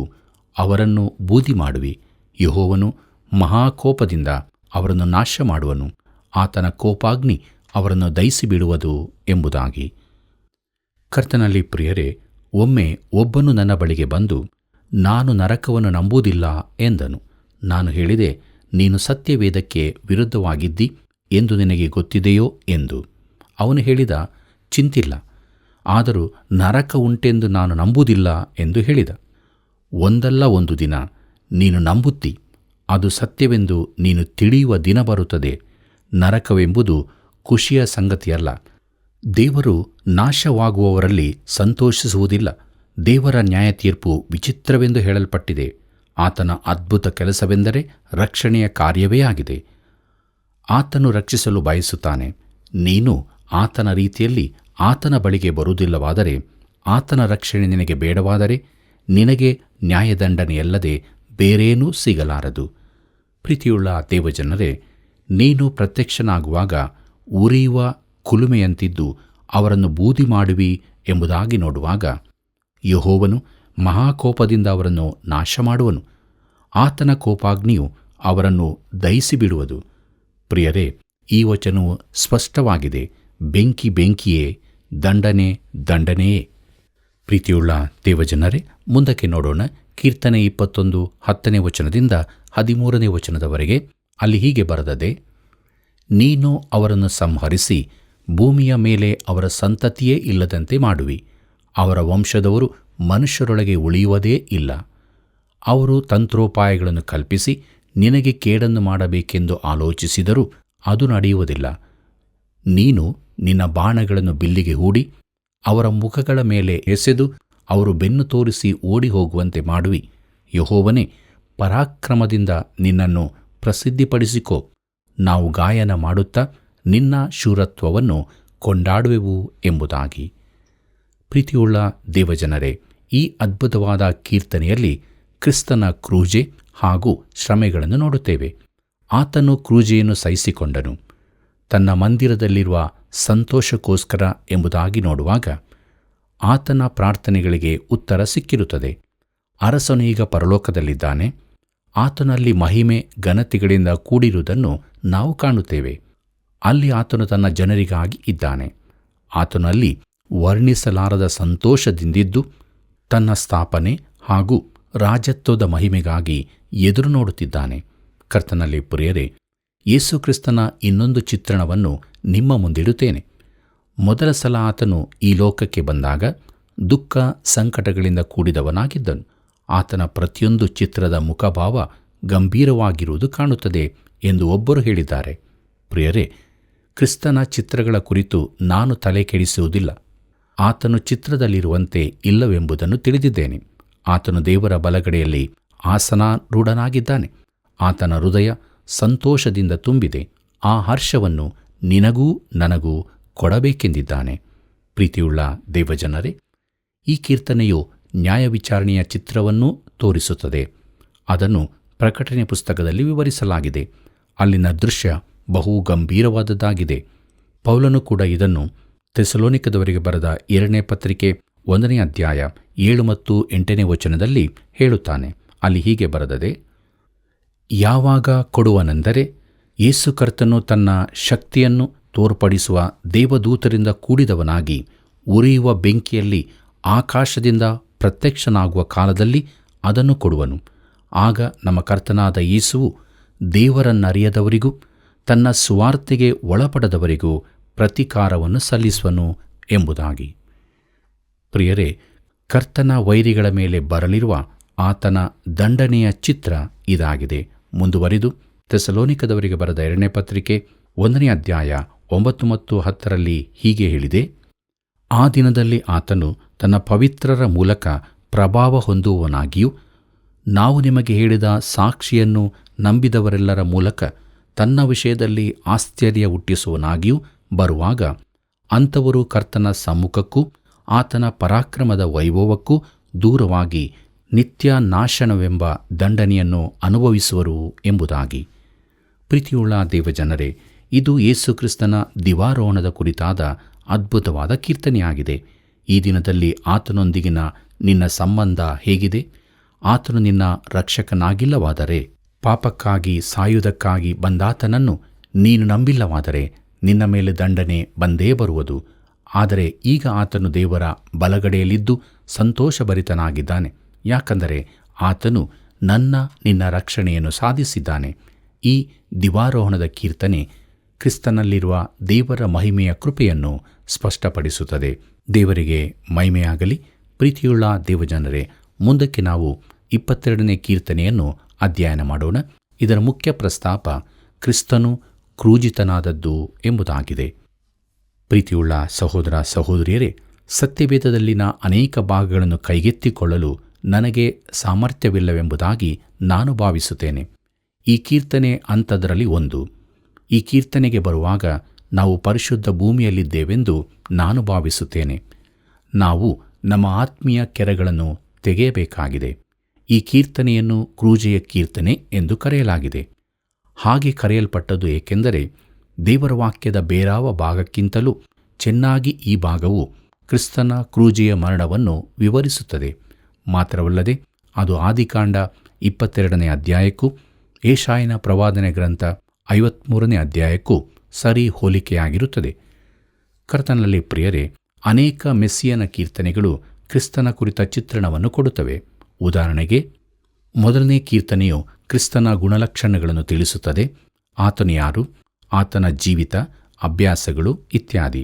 ಅವರನ್ನು ಬೂದಿ ಮಾಡುವಿ. ಯೆಹೋವನು ಮಹಾಕೋಪದಿಂದ ಅವರನ್ನು ನಾಶ ಮಾಡುವನು. ಆತನ ಕೋಪಾಗ್ನಿ ಅವರನ್ನು ದಹಿಸಿ ಬಿಡುವುದು ಎಂಬುದಾಗಿ. ಕರ್ತನಲ್ಲಿ ಪ್ರಿಯರೇ, ಒಮ್ಮೆ ಒಬ್ಬನು ನನ್ನ ಬಳಿಗೆ ಬಂದು, ನಾನು ನರಕವನ್ನು ನಂಬುವುದಿಲ್ಲ ಎಂದನು. ನಾನು ಹೇಳಿದೆ, ನೀನು ಸತ್ಯವೇದಕ್ಕೆ ವಿರುದ್ಧವಾಗಿದ್ದಿ ಎಂದು ನಿನಗೆ ಗೊತ್ತಿದೆಯೋ ಎಂದು. ಅವನು ಹೇಳಿದ, ಚಿಂತಿಲ್ಲ, ಆದರೂ ನರಕ ಉಂಟೆಂದು ನಾನು ನಂಬುವುದಿಲ್ಲ ಎಂದು ಹೇಳಿದ. ಒಂದಲ್ಲ ಒಂದು ದಿನ ನೀನು ನಂಬುತ್ತಿ, ಅದು ಸತ್ಯವೆಂದು ನೀನು ತಿಳಿಯುವ ದಿನ ಬರುತ್ತದೆ. ನರಕವೆಂಬುದು ಖುಷಿಯ ಸಂಗತಿಯಲ್ಲ. ದೇವರು ನಾಶವಾಗುವವರಲ್ಲಿ ಸಂತೋಷಿಸುವುದಿಲ್ಲ. ದೇವರ ನ್ಯಾಯ ತೀರ್ಪು ವಿಚಿತ್ರವೆಂದು ಹೇಳಲ್ಪಟ್ಟಿದೆ. ಆತನ ಅದ್ಭುತ ಕೆಲಸವೆಂದರೆ ರಕ್ಷಣೆಯ ಕಾರ್ಯವೇ ಆಗಿದೆ. ಆತನು ರಕ್ಷಿಸಲು ಬಯಸುತ್ತಾನೆ. ನೀನು ಆತನ ರೀತಿಯಲ್ಲಿ ಆತನ ಬಳಿಗೆ ಬರುವುದಿಲ್ಲವಾದರೆ, ಆತನ ರಕ್ಷಣೆ ನಿನಗೆ ಬೇಡವಾದರೆ, ನಿನಗೆ ನ್ಯಾಯದಂಡನೆಯಲ್ಲದೆ ಬೇರೇನೂ ಸಿಗಲಾರದು. ಪ್ರೀತಿಯುಳ್ಳ ದೇವಜನರೇ, ನೀನು ಪ್ರತ್ಯಕ್ಷನಾಗುವಾಗ ಉರಿಯುವ ಕುಲುಮೆಯಂತಿದ್ದು ಅವರನ್ನು ಬೂದಿ ಮಾಡುವಿ ಎಂಬುದಾಗಿ ನೋಡುವಾಗ, ಯೆಹೋವನು ಮಹಾಕೋಪದಿಂದ ಅವರನ್ನು ನಾಶ ಮಾಡುವನು. ಆತನ ಕೋಪಾಗ್ನಿಯು ಅವರನ್ನು ದಹಿಸಿಬಿಡುವುದು. ಪ್ರಿಯರೇ, ಈ ವಚನವು ಸ್ಪಷ್ಟವಾಗಿದೆ. ಬೆಂಕಿ ಬೆಂಕಿಯೇ, ದಂಡನೆ ದಂಡನೆಯೇ. ಪ್ರೀತಿಯುಳ್ಳ ದೇವಜನರೇ, ಮುಂದಕ್ಕೆ ನೋಡೋಣ. ಕೀರ್ತನೆ 21 10ನೇ ವಚನದಿಂದ 13ನೇ ವಚನದವರೆಗೆ. ಅಲ್ಲಿ ಹೀಗೆ ಬರೆದದೆ, ನೀನು ಅವರನ್ನು ಸಂಹರಿಸಿ ಭೂಮಿಯ ಮೇಲೆ ಅವರ ಸಂತತಿಯೇ ಇಲ್ಲದಂತೆ ಮಾಡುವಿ. ಅವರ ವಂಶದವರು ಮನುಷ್ಯರೊಳಗೆ ಉಳಿಯುವುದೇ ಇಲ್ಲ. ಅವರು ತಂತ್ರೋಪಾಯಗಳನ್ನು ಕಲ್ಪಿಸಿ ನಿನಗೆ ಕೇಡನ್ನು ಮಾಡಬೇಕೆಂದು ಆಲೋಚಿಸಿದರೂ ಅದು ನಡೆಯುವುದಿಲ್ಲ. ನೀನು ನಿನ್ನ ಬಾಣಗಳನ್ನು ಬಿಲ್ಲಿಗೆ ಹೂಡಿ ಅವರ ಮುಖಗಳ ಮೇಲೆ ಎಸೆದು ಅವರು ಬೆನ್ನು ತೋರಿಸಿ ಓಡಿ ಹೋಗುವಂತೆ ಮಾಡುವಿ. ಯೆಹೋವನೇ, ಪರಾಕ್ರಮದಿಂದ ನಿನ್ನನ್ನು ಪ್ರಸಿದ್ಧಿಪಡಿಸಿಕೋ. ನಾವು ಗಾಯನ ಮಾಡುತ್ತಾ ನಿನ್ನ ಶೂರತ್ವವನ್ನು ಕೊಂಡಾಡುವೆವು ಎಂಬುದಾಗಿ. ಪ್ರೀತಿಯುಳ್ಳ ದೇವಜನರೇ, ಈ ಅದ್ಭುತವಾದ ಕೀರ್ತನೆಯಲ್ಲಿ ಕ್ರಿಸ್ತನ ಕ್ರೂಜೆ ಹಾಗೂ ಶ್ರಮೆಗಳನ್ನು ನೋಡುತ್ತೇವೆ. ಆತನು ಕ್ರೂಜೆಯನ್ನು ಸಹಿಸಿಕೊಂಡನು ತನ್ನ ಮಂದಿರದಲ್ಲಿರುವ ಸಂತೋಷಕ್ಕೋಸ್ಕರ ಎಂಬುದಾಗಿ ನೋಡುವಾಗ ಆತನ ಪ್ರಾರ್ಥನೆಗಳಿಗೆ ಉತ್ತರ ಸಿಕ್ಕಿರುತ್ತದೆ. ಅರಸನು ಈಗ ಪರಲೋಕದಲ್ಲಿದ್ದಾನೆ. ಆತನಲ್ಲಿ ಮಹಿಮೆ ಘನತೆಗಳಿಂದ ಕೂಡಿರುವುದನ್ನು ನಾವು ಕಾಣುತ್ತೇವೆ. ಅಲ್ಲಿ ಆತನು ತನ್ನ ಜನರಿಗಾಗಿ ಇದ್ದಾನೆ. ಆತನಲ್ಲಿ ವರ್ಣಿಸಲಾರದ ಸಂತೋಷದಿಂದಿದ್ದು ತನ್ನ ಸ್ಥಾಪನೆ ಹಾಗೂ ರಾಜತ್ವದ ಮಹಿಮೆಗಾಗಿ ಎದುರು ನೋಡುತ್ತಿದ್ದಾನೆ. ಕರ್ತನಲ್ಲಿ ಪ್ರಿಯರೇ, ಯೇಸುಕ್ರಿಸ್ತನ ಇನ್ನೊಂದು ಚಿತ್ರಣವನ್ನು ನಿಮ್ಮ ಮುಂದಿಡುತ್ತೇನೆ. ಮೊದಲ ಸಲ ಆತನು ಈ ಲೋಕಕ್ಕೆ ಬಂದಾಗ ದುಃಖ ಸಂಕಟಗಳಿಂದ ಕೂಡಿದವನಾಗಿದ್ದನು. ಆತನ ಪ್ರತಿಯೊಂದು ಚಿತ್ರದ ಮುಖಭಾವ ಗಂಭೀರವಾಗಿರುವುದು ಕಾಣುತ್ತದೆ ಎಂದು ಒಬ್ಬರು ಹೇಳಿದ್ದಾರೆ. ಪ್ರಿಯರೇ, ಕ್ರಿಸ್ತನ ಚಿತ್ರಗಳ ಕುರಿತು ನಾನು ತಲೆ ಕೆಡಿಸುವುದಿಲ್ಲ. ಆತನು ಚಿತ್ರದಲ್ಲಿರುವಂತೆ ಇಲ್ಲವೆಂಬುದನ್ನು ತಿಳಿದಿದ್ದೇನೆ. ಆತನು ದೇವರ ಬಲಗಡೆಯಲ್ಲಿ ಆಸನಾರೂಢನಾಗಿದ್ದಾನೆ. ಆತನ ಹೃದಯ ಸಂತೋಷದಿಂದ ತುಂಬಿದೆ. ಆ ಹರ್ಷವನ್ನು ನಿನಗೂ ನನಗೂ ಕೊಡಬೇಕೆಂದಿದ್ದಾನೆ. ಪ್ರೀತಿಯುಳ್ಳ ದೇವಜನರೇ, ಈ ಕೀರ್ತನೆಯು ನ್ಯಾಯ ವಿಚಾರಣೆಯ ಚಿತ್ರವನ್ನೂ ತೋರಿಸುತ್ತದೆ. ಅದನ್ನು ಪ್ರಕಟಣೆ ಪುಸ್ತಕದಲ್ಲಿ ವಿವರಿಸಲಾಗಿದೆ. ಅಲ್ಲಿನ ದೃಶ್ಯ ಬಹು ಗಂಭೀರವಾದದ್ದಾಗಿದೆ. ಪೌಲನು ಕೂಡ ಇದನ್ನು ಥೆಸಲೋನಿಕದವರಿಗೆ ಬರೆದ 2ನೇ ಪತ್ರಿಕೆ 1ನೇ ಅಧ್ಯಾಯ 7 ಮತ್ತು 8ನೇ ವಚನದಲ್ಲಿ ಹೇಳುತ್ತಾನೆ. ಅಲ್ಲಿ ಹೀಗೆ ಬರೆದದೆ, ಯಾವಾಗ ಕೊಡುವನೆಂದರೆ ಯೇಸು ಕರ್ತನು ತನ್ನ ಶಕ್ತಿಯನ್ನು ತೋರ್ಪಡಿಸುವ ದೇವದೂತರಿಂದ ಕೂಡಿದವನಾಗಿ ಉರಿಯುವ ಬೆಂಕಿಯಲ್ಲಿ ಆಕಾಶದಿಂದ ಪ್ರತ್ಯಕ್ಷನಾಗುವ ಕಾಲದಲ್ಲಿ ಅದನ್ನು ಕೊಡುವನು. ಆಗ ನಮ್ಮ ಕರ್ತನಾದ ಯೇಸುವು ದೇವರನ್ನರಿಯದವರಿಗೂ ತನ್ನ ಸುವಾರ್ತೆಗೆ ಒಳಪಡದವರಿಗೂ ಪ್ರತಿಕಾರವನ್ನು ಸಲ್ಲಿಸುವನು ಎಂಬುದಾಗಿ. ಪ್ರಿಯರೇ, ಕರ್ತನ ವೈರಿಗಳ ಮೇಲೆ ಬರಲಿರುವ ಆತನ ದಂಡನೆಯ ಚಿತ್ರ ಇದಾಗಿದೆ. ಮುಂದುವರಿದು ಥೆಸಲೋನಿಕದವರಿಗೆ ಬರೆದ 2ನೇ ಪತ್ರಿಕೆ 1ನೇ ಅಧ್ಯಾಯ 9 ಮತ್ತು 10ರಲ್ಲಿ ಹೀಗೆ ಹೇಳಿದೆ, ಆ ದಿನದಲ್ಲಿ ಆತನು ತನ್ನ ಪವಿತ್ರರ ಮೂಲಕ ಪ್ರಭಾವ ಹೊಂದುವವನಾಗಿಯೂ ನಾವು ನಿಮಗೆ ಹೇಳಿದ ಸಾಕ್ಷಿಯನ್ನು ನಂಬಿದವರೆಲ್ಲರ ಮೂಲಕ ತನ್ನ ವಿಷಯದಲ್ಲಿ ಆಶ್ಚರ್ಯ ಹುಟ್ಟಿಸುವನಾಗಿಯೂ ಬರುವಾಗ ಅಂಥವರು ಕರ್ತನ ಸಮ್ಮುಖಕ್ಕೂ ಆತನ ಪರಾಕ್ರಮದ ವೈಭವಕ್ಕೂ ದೂರವಾಗಿ ನಿತ್ಯ ನಾಶನವೆಂಬ ದಂಡನೆಯನ್ನು ಅನುಭವಿಸುವರು ಎಂಬುದಾಗಿ. ಪ್ರೀತಿಯುಳ್ಳ ದೇವಜನರೇ, ಇದು ಯೇಸುಕ್ರಿಸ್ತನ ದಿವಾರೋಹಣದ ಕುರಿತಾದ ಅದ್ಭುತವಾದ ಕೀರ್ತನೆಯಾಗಿದೆ. ಈ ದಿನದಲ್ಲಿ ಆತನೊಂದಿಗಿನ ನಿನ್ನ ಸಂಬಂಧ ಹೇಗಿದೆ? ಆತನು ನಿನ್ನ ರಕ್ಷಕನಾಗಿಲ್ಲವಾದರೆ ಪಾಪಕ್ಕಾಗಿ ಸಾಯುವುದಕ್ಕಾಗಿ ಬಂದಾತನನ್ನು ನೀನು ನಂಬಿಲ್ಲವಾದರೆ ನಿನ್ನ ಮೇಲೆ ದಂಡನೆ ಬಂದೇ ಬರುವುದು. ಆದರೆ ಈಗ ಆತನು ದೇವರ ಬಲಗಡೆಯಲ್ಲಿದ್ದು ಸಂತೋಷಭರಿತನಾಗಿದ್ದಾನೆ, ಯಾಕಂದರೆ ಆತನು ನಿನ್ನ ರಕ್ಷಣೆಯನ್ನು ಸಾಧಿಸಿದ್ದಾನೆ. ಈ ದಿವಾರೋಹಣದ ಕೀರ್ತನೆ ಕ್ರಿಸ್ತನಲ್ಲಿರುವ ದೇವರ ಮಹಿಮೆಯ ಕೃಪೆಯನ್ನು ಸ್ಪಷ್ಟಪಡಿಸುತ್ತದೆ. ದೇವರಿಗೆ ಮಹಿಮೆಯಾಗಲಿ. ಪ್ರೀತಿಯುಳ್ಳ ದೇವಜನರೇ, ಮುಂದಕ್ಕೆ ನಾವು 22ನೇ ಕೀರ್ತನೆಯನ್ನು ಅಧ್ಯಯನ ಮಾಡೋಣ. ಇದರ ಮುಖ್ಯ ಪ್ರಸ್ತಾಪ ಕ್ರಿಸ್ತನು ಕ್ರೂಜಿತನಾದದ್ದು ಎಂಬುದಾಗಿದೆ. ಪ್ರೀತಿಯುಳ್ಳ ಸಹೋದರ ಸಹೋದರಿಯರೇ, ಸತ್ಯವೇದದಲ್ಲಿನ ಅನೇಕ ಭಾಗಗಳನ್ನು ಕೈಗೆತ್ತಿಕೊಳ್ಳಲು ನನಗೆ ಸಾಮರ್ಥ್ಯವಿಲ್ಲವೆಂಬುದಾಗಿ ನಾನು ಭಾವಿಸುತ್ತೇನೆ. ಈ ಕೀರ್ತನೆ ಅಂಥದರಲ್ಲಿ ಒಂದು. ಈ ಕೀರ್ತನೆಗೆ ಬರುವಾಗ ನಾವು ಪರಿಶುದ್ಧ ಭೂಮಿಯಲ್ಲಿದ್ದೇವೆಂದು ನಾನು ಭಾವಿಸುತ್ತೇನೆ. ನಾವು ನಮ್ಮ ಆತ್ಮೀಯ ಕೆರೆಗಳನ್ನು ತೆಗೆಯಬೇಕಾಗಿದೆ. ಈ ಕೀರ್ತನೆಯನ್ನು ಕ್ರೂಜೆಯ ಕೀರ್ತನೆ ಎಂದು ಕರೆಯಲಾಗಿದೆ. ಹಾಗೆ ಕರೆಯಲ್ಪಟ್ಟದ್ದು ಏಕೆಂದರೆ ದೇವರ ವಾಕ್ಯದ ಬೇರಾವ ಭಾಗಕ್ಕಿಂತಲೂ ಚೆನ್ನಾಗಿ ಈ ಭಾಗವು ಕ್ರಿಸ್ತನ ಕ್ರೂಜೆಯ ಮರಣವನ್ನು ವಿವರಿಸುತ್ತದೆ. ಮಾತ್ರವಲ್ಲದೆ ಅದು ಆದಿಕಾಂಡ 22ನೇ ಅಧ್ಯಾಯಕ್ಕೂ ಯೆಶಾಯನ ಪ್ರವಾದನೆ ಗ್ರಂಥ 53ನೇ ಅಧ್ಯಾಯಕ್ಕೂ ಸರಿ ಹೋಲಿಕೆಯಾಗಿರುತ್ತದೆ. ಕರ್ತನಲ್ಲಿ ಪ್ರಿಯರೇ, ಅನೇಕ ಮೆಸ್ಸಿಯನ ಕೀರ್ತನೆಗಳು ಕ್ರಿಸ್ತನ ಕುರಿತ ಚಿತ್ರಣವನ್ನು ಕೊಡುತ್ತವೆ. ಉದಾಹರಣೆಗೆ, 1ನೇ ಕೀರ್ತನೆಯು ಕ್ರಿಸ್ತನ ಗುಣಲಕ್ಷಣಗಳನ್ನು ತಿಳಿಸುತ್ತದೆ. ಆತನು ಯಾರು, ಆತನ ಜೀವಿತ, ಅಭ್ಯಾಸಗಳು ಇತ್ಯಾದಿ.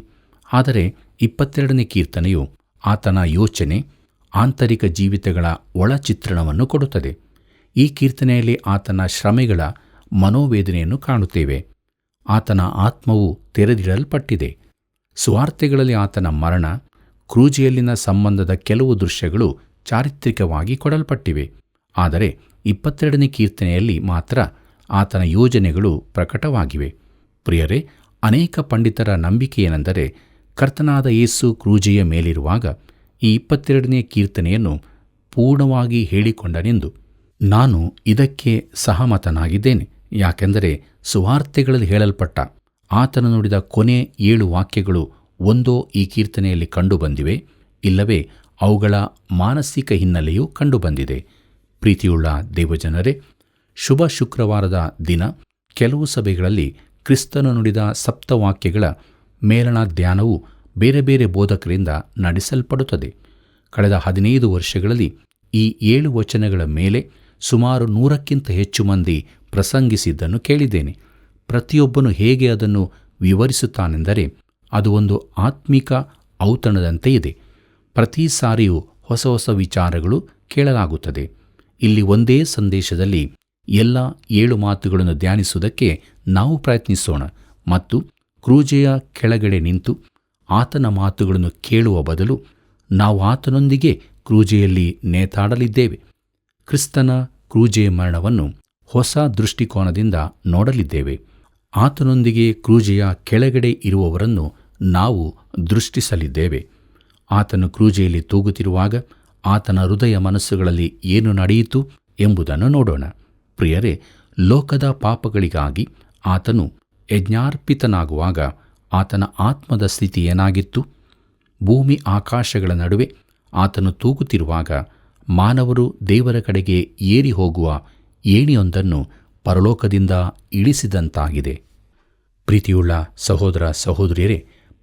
ಆದರೆ 22ನೇ ಕೀರ್ತನೆಯು ಆತನ ಯೋಚನೆ, ಆಂತರಿಕ ಜೀವಿತಗಳ ಒಳ ಚಿತ್ರಣವನ್ನು ಕೊಡುತ್ತದೆ. ಈ ಕೀರ್ತನೆಯಲ್ಲಿ ಆತನ ಶ್ರಮೆಗಳ ಮನೋವೇದನೆಯನ್ನು ಕಾಣುತ್ತೇವೆ. ಆತನ ಆತ್ಮವು ತೆರೆದಿಡಲ್ಪಟ್ಟಿದೆ. ಸುವಾರ್ತೆಗಳಲ್ಲಿ ಆತನ ಮರಣ, ಕ್ರೂಜೆಯಲ್ಲಿನ ಸಂಬಂಧದ ಕೆಲವು ದೃಶ್ಯಗಳು ಚಾರಿತ್ರಿಕವಾಗಿ ಕೊಡಲ್ಪಟ್ಟಿವೆ. ಆದರೆ 22ನೇ ಕೀರ್ತನೆಯಲ್ಲಿ ಮಾತ್ರ ಆತನ ಯೋಜನೆಗಳು ಪ್ರಕಟವಾಗಿವೆ. ಪ್ರಿಯರೇ, ಅನೇಕ ಪಂಡಿತರ ನಂಬಿಕೆಯೇನೆಂದರೆ ಕರ್ತನಾದ ಯೇಸು ಕ್ರೂಜೆಯ ಮೇಲಿರುವಾಗ ಈ 22ನೇ ಕೀರ್ತನೆಯನ್ನು ಪೂರ್ಣವಾಗಿ ಹೇಳಿಕೊಂಡನೆಂದು. ನಾನು ಇದಕ್ಕೆ ಸಹಮತನಾಗಿದ್ದೇನೆ. ಯಾಕೆಂದರೆ ಸುವಾರ್ತೆಗಳಲ್ಲಿ ಹೇಳಲ್ಪಟ್ಟ ಆತನು ನುಡಿದ ಕೊನೆ 7 ವಾಕ್ಯಗಳು ಒಂದೋ ಈ ಕೀರ್ತನೆಯಲ್ಲಿ ಕಂಡುಬಂದಿವೆ, ಇಲ್ಲವೇ ಅವುಗಳ ಮಾನಸಿಕ ಹಿನ್ನೆಲೆಯೂ ಕಂಡುಬಂದಿದೆ. ಪ್ರೀತಿಯುಳ್ಳ ದೇವಜನರೇ, ಶುಭ ಶುಕ್ರವಾರದ ದಿನ ಕೆಲವು ಸಭೆಗಳಲ್ಲಿ ಕ್ರಿಸ್ತನು ನುಡಿದ ಸಪ್ತವಾಕ್ಯಗಳ ಮೇಲಣ ಧ್ಯಾನವು ಬೇರೆ ಬೇರೆ ಬೋಧಕರಿಂದ ನಡೆಸಲ್ಪಡುತ್ತದೆ. ಕಳೆದ 15 ವರ್ಷಗಳಲ್ಲಿ ಈ 7 ವಚನಗಳ ಮೇಲೆ ಸುಮಾರು 100ಕ್ಕಿಂತ ಹೆಚ್ಚು ಮಂದಿ ಪ್ರಸಂಗಿಸಿದ್ದನ್ನು ಕೇಳಿದ್ದೇನೆ. ಪ್ರತಿಯೊಬ್ಬನು ಹೇಗೆ ಅದನ್ನು ವಿವರಿಸುತ್ತಾನೆಂದರೆ ಅದು ಒಂದು ಆತ್ಮಿಕ ಔತಣದಂತೆ ಇದೆ. ಪ್ರತಿ ಸಾರಿಯೂ ಹೊಸ ಹೊಸ ವಿಚಾರಗಳು ಕೇಳಲಾಗುತ್ತದೆ. ಇಲ್ಲಿ ಒಂದೇ ಸಂದೇಶದಲ್ಲಿ ಎಲ್ಲ 7 ಮಾತುಗಳನ್ನು ಧ್ಯಾನಿಸುವುದಕ್ಕೆ ನಾವು ಪ್ರಯತ್ನಿಸೋಣ ಮತ್ತು ಕ್ರೂಜೆಯ ಕೆಳಗಡೆ ನಿಂತು ಆತನ ಮಾತುಗಳನ್ನು ಕೇಳುವ ಬದಲು ನಾವು ಆತನೊಂದಿಗೆ ಕ್ರೂಜೆಯಲ್ಲಿ ನೇತಾಡಲಿದ್ದೇವೆ. ಕ್ರಿಸ್ತನ ಕ್ರೂಜೆಯ ಮರಣವನ್ನು ಹೊಸ ದೃಷ್ಟಿಕೋನದಿಂದ ನೋಡಲಿದ್ದೇವೆ. ಆತನೊಂದಿಗೆ ಕ್ರೂಜೆಯ ಕೆಳಗಡೆ ಇರುವವರನ್ನು ನಾವು ದೃಷ್ಟಿಸಲಿದ್ದೇವೆ. ಆತನು ಕ್ರೂಜೆಯಲ್ಲಿ ತೂಗುತ್ತಿರುವಾಗ ಆತನ ಹೃದಯ ಮನಸ್ಸುಗಳಲ್ಲಿ ಏನು ನಡೆಯಿತು ಎಂಬುದನ್ನು ನೋಡೋಣ. ಪ್ರಿಯರೇ, ಲೋಕದ ಪಾಪಗಳಿಗಾಗಿ ಆತನು ಯಜ್ಞಾರ್ಪಿತನಾಗುವಾಗ ಆತನ ಆತ್ಮದ ಸ್ಥಿತಿ ಏನಾಗಿತ್ತು? ಭೂಮಿ ಆಕಾಶಗಳ ನಡುವೆ ಆತನು ತೂಗುತ್ತಿರುವಾಗ ಮಾನವರು ದೇವರ ಕಡೆಗೆ ಏರಿ ಹೋಗುವ ಏಣಿಯೊಂದನ್ನು ಪರಲೋಕದಿಂದ ಇಳಿಸಿದಂತಾಗಿದೆ. ಪ್ರೀತಿಯುಳ್ಳ ಸಹೋದರ ಸಹೋದರಿಯರೇ,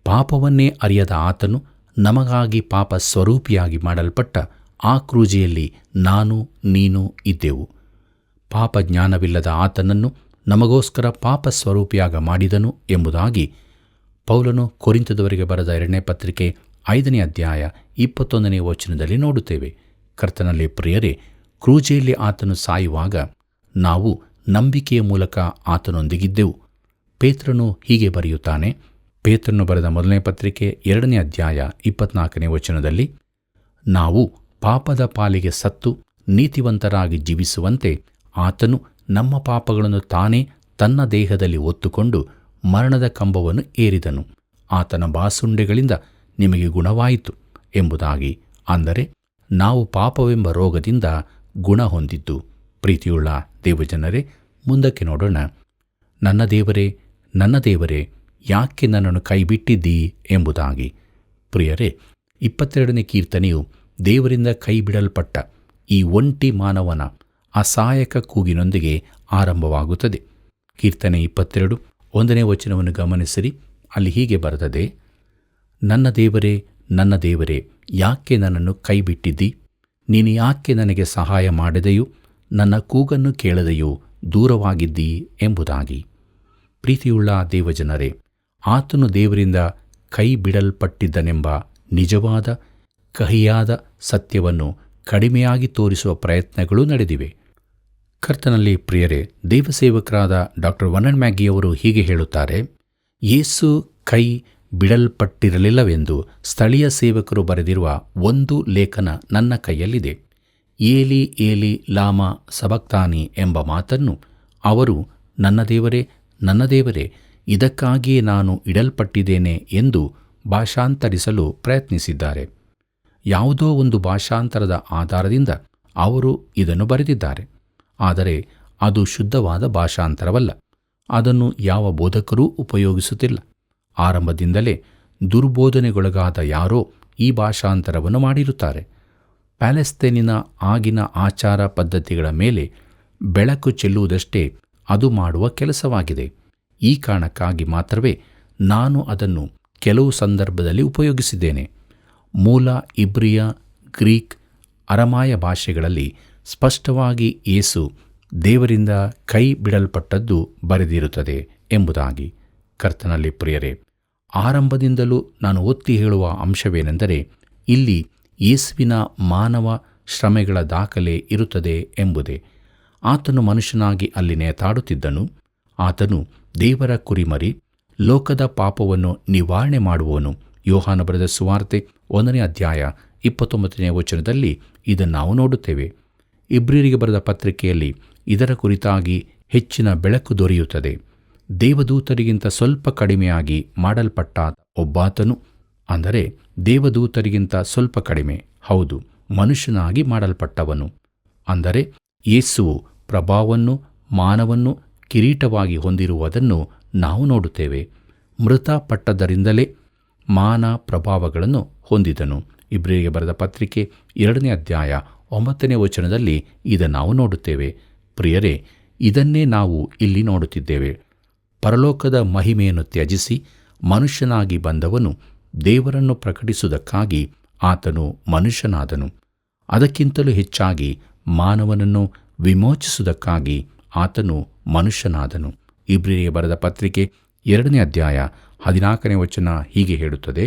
ಪಾಪವನ್ನೇ ಅರಿಯದ ಆತನು ನಮಗಾಗಿ ಪಾಪ ಸ್ವರೂಪಿಯಾಗಿ ಮಾಡಲ್ಪಟ್ಟ ಆ ಕ್ರೂಜೆಯಲ್ಲಿ ನಾನು ನೀನು ಇದ್ದೆವು. ಪಾಪ ಜ್ಞಾನವಿಲ್ಲದ ಆತನನ್ನು ನಮಗೋಸ್ಕರ ಪಾಪ ಸ್ವರೂಪಿಯಾಗ ಮಾಡಿದನು ಎಂಬುದಾಗಿ ಪೌಲನು ಕೊರಿಂಥದವರಿಗೆ ಬರೆದ 2ನೇ ಪತ್ರಿಕೆ 5ನೇ ಅಧ್ಯಾಯ 21ನೇ ವಚನದಲ್ಲಿ ನೋಡುತ್ತೇವೆ. ಕರ್ತನಲ್ಲಿ ಪ್ರಿಯರೇ, ಕ್ರೂಜೆಯಲ್ಲಿ ಆತನು ಸಾಯುವಾಗ ನಾವು ನಂಬಿಕೆಯ ಮೂಲಕ ಆತನೊಂದಿಗಿದ್ದೆವು. ಪೇತ್ರನು ಹೀಗೆ ಬರೆಯುತ್ತಾನೆ. ಪೇತ್ರನು ಬರೆದ 1ನೇ ಪತ್ರಿಕೆ 2ನೇ ಅಧ್ಯಾಯ 24ನೇ ವಚನದಲ್ಲಿ, ನಾವು ಪಾಪದ ಪಾಲಿಗೆ ಸತ್ತು ನೀತಿವಂತರಾಗಿ ಜೀವಿಸುವಂತೆ ಆತನು ನಮ್ಮ ಪಾಪಗಳನ್ನು ತಾನೇ ತನ್ನ ದೇಹದಲ್ಲಿ ಹೊತ್ತುಕೊಂಡು ಮರಣದ ಕಂಬವನ್ನು ಏರಿದನು. ಆತನ ಬಾಸುಂಡೆಗಳಿಂದ ನಿಮಗೆ ಗುಣವಾಯಿತು ಎಂಬುದಾಗಿ. ಅಂದರೆ ನಾವು ಪಾಪವೆಂಬ ರೋಗದಿಂದ ಗುಣ ಹೊಂದಿದ್ದು. ಪ್ರೀತಿಯುಳ್ಳ ದೇವಜನರೇ, ಮುಂದಕ್ಕೆ ನೋಡೋಣ. ನನ್ನ ದೇವರೇ, ನನ್ನ ದೇವರೇ, ಯಾಕೆ ನನ್ನನ್ನು ಕೈಬಿಟ್ಟಿದ್ದೀ ಎಂಬುದಾಗಿ. ಪ್ರಿಯರೇ, 22ನೇ ಕೀರ್ತನೆಯು ದೇವರಿಂದ ಕೈಬಿಡಲ್ಪಟ್ಟ ಈ ಒಂಟಿ ಮಾನವನ ಅಸಹಾಯಕ ಕೂಗಿನೊಂದಿಗೆ ಆರಂಭವಾಗುತ್ತದೆ. ಕೀರ್ತನೆ 22 1ನೇ ವಚನವನ್ನು ಗಮನಿಸಿರಿ. ಅಲ್ಲಿ ಹೀಗೆ ಬರೆದದೆ, ನನ್ನ ದೇವರೇ, ನನ್ನ ದೇವರೇ, ಯಾಕೆ ನನ್ನನ್ನು ಕೈಬಿಟ್ಟಿದ್ದಿ? ನೀನು ಯಾಕೆ ನನಗೆ ಸಹಾಯ ಮಾಡದೆಯೂ ನನ್ನ ಕೂಗನ್ನು ಕೇಳದೆಯೂ ದೂರವಾಗಿದ್ದೀ ಎಂಬುದಾಗಿ. ಪ್ರೀತಿಯುಳ್ಳ ದೇವಜನರೇ, ಆತನು ದೇವರಿಂದ ಕೈ ಬಿಡಲ್ಪಟ್ಟಿದ್ದನೆಂಬ ನಿಜವಾದ ಕಹಿಯಾದ ಸತ್ಯವನ್ನು ಕಡಿಮೆಯಾಗಿ ತೋರಿಸುವ ಪ್ರಯತ್ನಗಳು ನಡೆದಿವೆ. ಕರ್ತನಲ್ಲಿ ಪ್ರಿಯರೇ, ದೇವಸೇವಕರಾದ ಡಾಕ್ಟರ್ ವರ್ನನ್ ಮ್ಯಾಗಿಯವರು ಹೀಗೆ ಹೇಳುತ್ತಾರೆ, ಯೇಸು ಕೈ ಬಿಡಲ್ಪಟ್ಟಿರಲಿಲ್ಲವೆಂದು ಸ್ಥಳೀಯ ಸೇವಕರು ಬರೆದಿರುವ ಒಂದು ಲೇಖನ ನನ್ನ ಕೈಯಲ್ಲಿದೆ. ಏಲಿ ಏಲಿ ಲಾಮಾ ಸಬಕ್ತಾನಿ ಎಂಬ ಮಾತನ್ನು ಅವರು ನನ್ನ ದೇವರೇ, ನನ್ನ ದೇವರೇ, ಇದಕ್ಕಾಗಿಯೇ ನಾನು ಇಡಲ್ಪಟ್ಟಿದ್ದೇನೆ ಎಂದು ಭಾಷಾಂತರಿಸಲು ಪ್ರಯತ್ನಿಸಿದ್ದಾರೆ. ಯಾವುದೋ ಒಂದು ಭಾಷಾಂತರದ ಆಧಾರದಿಂದ ಅವರು ಇದನ್ನು ಬರೆದಿದ್ದಾರೆ. ಆದರೆ ಅದು ಶುದ್ಧವಾದ ಭಾಷಾಂತರವಲ್ಲ. ಅದನ್ನು ಯಾವ ಬೋಧಕರೂ ಉಪಯೋಗಿಸುತ್ತಿಲ್ಲ. ಆರಂಭದಿಂದಲೇ ದುರ್ಬೋಧನೆಗೊಳಗಾದ ಯಾರೋ ಈ ಭಾಷಾಂತರವನ್ನು ಮಾಡಿರುತ್ತಾರೆ. ಪ್ಯಾಲೆಸ್ತೇನಿನ ಆಗಿನ ಆಚಾರ ಪದ್ಧತಿಗಳ ಮೇಲೆ ಬೆಳಕು ಚೆಲ್ಲುವುದಷ್ಟೇ ಅದು ಮಾಡುವ ಕೆಲಸವಾಗಿದೆ. ಈ ಕಾರಣಕ್ಕಾಗಿ ಮಾತ್ರವೇ ನಾನು ಅದನ್ನು ಕೆಲವು ಸಂದರ್ಭದಲ್ಲಿ ಉಪಯೋಗಿಸಿದ್ದೇನೆ. ಮೂಲ ಇಬ್ರಿಯ, ಗ್ರೀಕ್, ಅರಮಾಯ ಭಾಷೆಗಳಲ್ಲಿ ಸ್ಪಷ್ಟವಾಗಿ ಯೇಸು ದೇವರಿಂದ ಕೈ ಬಿಡಲ್ಪಟ್ಟದ್ದು ಬರೆದಿರುತ್ತದೆ ಎಂಬುದಾಗಿ. ಕರ್ತನಲ್ಲಿ ಪ್ರಿಯರೇ, ಆರಂಭದಿಂದಲೂ ನಾನು ಒತ್ತಿ ಹೇಳುವ ಅಂಶವೇನೆಂದರೆ, ಇಲ್ಲಿ ಯೇಸುವಿನ ಮಾನವ ಶ್ರಮೆಗಳ ದಾಖಲೆ ಇರುತ್ತದೆ ಎಂಬುದೇ. ಆತನು ಮನುಷ್ಯನಾಗಿ ಅಲ್ಲಿ ನೇತಾಡುತ್ತಿದ್ದನು. ಆತನು ದೇವರ ಕುರಿಮರಿ, ಲೋಕದ ಪಾಪವನ್ನು ನಿವಾರಣೆ ಮಾಡುವವನು. ಯೋಹಾನ ಬರೆದ ಸುವಾರ್ತೆ 1ನೇ ಅಧ್ಯಾಯ 29ನೇ ವಚನದಲ್ಲಿ ಇದನ್ನು ನಾವು ನೋಡುತ್ತೇವೆ. ಇಬ್ರಿಯರಿಗೆ ಬರೆದ ಪತ್ರಿಕೆಯಲ್ಲಿ ಇದರ ಕುರಿತಾಗಿ ಹೆಚ್ಚಿನ ಬೆಳಕು ದೊರೆಯುತ್ತದೆ. ದೇವದೂತರಿಗಿಂತ ಸ್ವಲ್ಪ ಕಡಿಮೆಯಾಗಿ ಮಾಡಲ್ಪಟ್ಟ ಒಬ್ಬಾತನು, ಅಂದರೆ ದೇವದೂತರಿಗಿಂತ ಸ್ವಲ್ಪ ಕಡಿಮೆ, ಹೌದು, ಮನುಷ್ಯನಾಗಿ ಮಾಡಲ್ಪಟ್ಟವನು, ಅಂದರೆ ಯೇಸುವು ಪ್ರಭಾವವನ್ನು, ಮಾನವನ್ನು ಕಿರೀಟವಾಗಿ ಹೊಂದಿರುವುದನ್ನು ನಾವು ನೋಡುತ್ತೇವೆ. ಮೃತಪಟ್ಟದರಿಂದಲೇ ಮಾನ ಪ್ರಭಾವಗಳನ್ನು ಹೊಂದಿದನು. ಇಬ್ರಿಯರಿಗೆ ಬರೆದ ಪತ್ರಿಕೆ 2ನೇ ಅಧ್ಯಾಯ 9ನೇ ವಚನದಲ್ಲಿ ಇದನ್ನು ನಾವು ನೋಡುತ್ತೇವೆ. ಪ್ರಿಯರೇ, ಇದನ್ನೇ ನಾವು ಇಲ್ಲಿ ನೋಡುತ್ತಿದ್ದೇವೆ. ಪರಲೋಕದ ಮಹಿಮೆಯನ್ನು ತ್ಯಜಿಸಿ ಮನುಷ್ಯನಾಗಿ ಬಂದವನು ದೇವರನ್ನು ಪ್ರಕಟಿಸುವುದಕ್ಕಾಗಿ ಆತನು ಮನುಷ್ಯನಾದನು. ಅದಕ್ಕಿಂತಲೂ ಹೆಚ್ಚಾಗಿ ಮಾನವನನ್ನು ವಿಮೋಚಿಸುವುದಕ್ಕಾಗಿ ಆತನು ಮನುಷ್ಯನಾದನು. ಇಬ್ರಿಯರಿಗೆ ಬರೆದ ಪತ್ರಿಕೆ 2ನೇ ಅಧ್ಯಾಯ 14ನೇ ವಚನ ಹೀಗೆ ಹೇಳುತ್ತದೆ,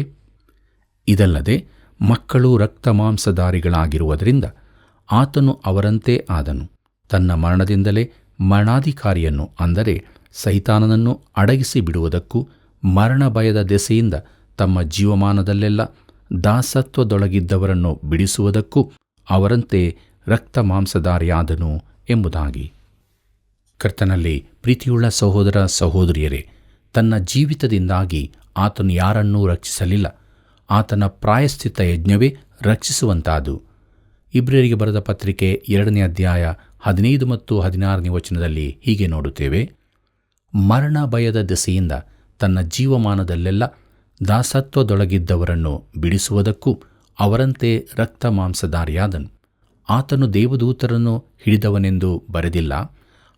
ಇದಲ್ಲದೆ ಮಕ್ಕಳು ರಕ್ತ ಮಾಂಸಧಾರಿಗಳಾಗಿರುವುದರಿಂದ ಆತನು ಅವರಂತೆ ಆದನು. ತನ್ನ ಮರಣದಿಂದಲೇ ಮರಣಾಧಿಕಾರಿಯನ್ನು, ಅಂದರೆ ಸೈತಾನನನ್ನು ಅಡಗಿಸಿ ಬಿಡುವುದಕ್ಕೂ ಮರಣ ಭಯದ ದೆಸೆಯಿಂದ ತಮ್ಮ ಜೀವಮಾನದಲ್ಲೆಲ್ಲ ದಾಸತ್ವದೊಳಗಿದ್ದವರನ್ನು ಬಿಡಿಸುವುದಕ್ಕೂ ಅವರಂತೆ ರಕ್ತ ಮಾಂಸಧಾರಿಯಾದನು ಎಂಬುದಾಗಿ. ಕರ್ತನಲ್ಲಿ ಪ್ರೀತಿಯುಳ್ಳ ಸಹೋದರ ಸಹೋದರಿಯರೇ, ತನ್ನ ಜೀವಿತದಿಂದಾಗಿ ಆತನು ಯಾರನ್ನೂ ರಕ್ಷಿಸಲಿಲ್ಲ. ಆತನ ಪ್ರಾಯಶ್ಚಿತ್ತ ಯಜ್ಞವೇ ರಕ್ಷಿಸುವಂತಾದು. ಇಬ್ರಿಯರಿಗೆ ಬರೆದ ಪತ್ರಿಕೆ 2ನೇ ಅಧ್ಯಾಯ 15 ಮತ್ತು 16ನೇ ವಚನದಲ್ಲಿ ಹೀಗೆ ನೋಡುತ್ತೇವೆ, ಮರಣ ಭಯದ ದೆಸೆಯಿಂದ ತನ್ನ ಜೀವಮಾನದಲ್ಲೆಲ್ಲ ದಾಸತ್ವದೊಳಗಿದ್ದವರನ್ನು ಬಿಡಿಸುವುದಕ್ಕೂ ಅವರಂತೆ ರಕ್ತ ಮಾಂಸಧಾರಿಯಾದನು. ಆತನು ದೇವದೂತರನ್ನು ಹಿಡಿದವನೆಂದು ಬರೆದಿಲ್ಲ,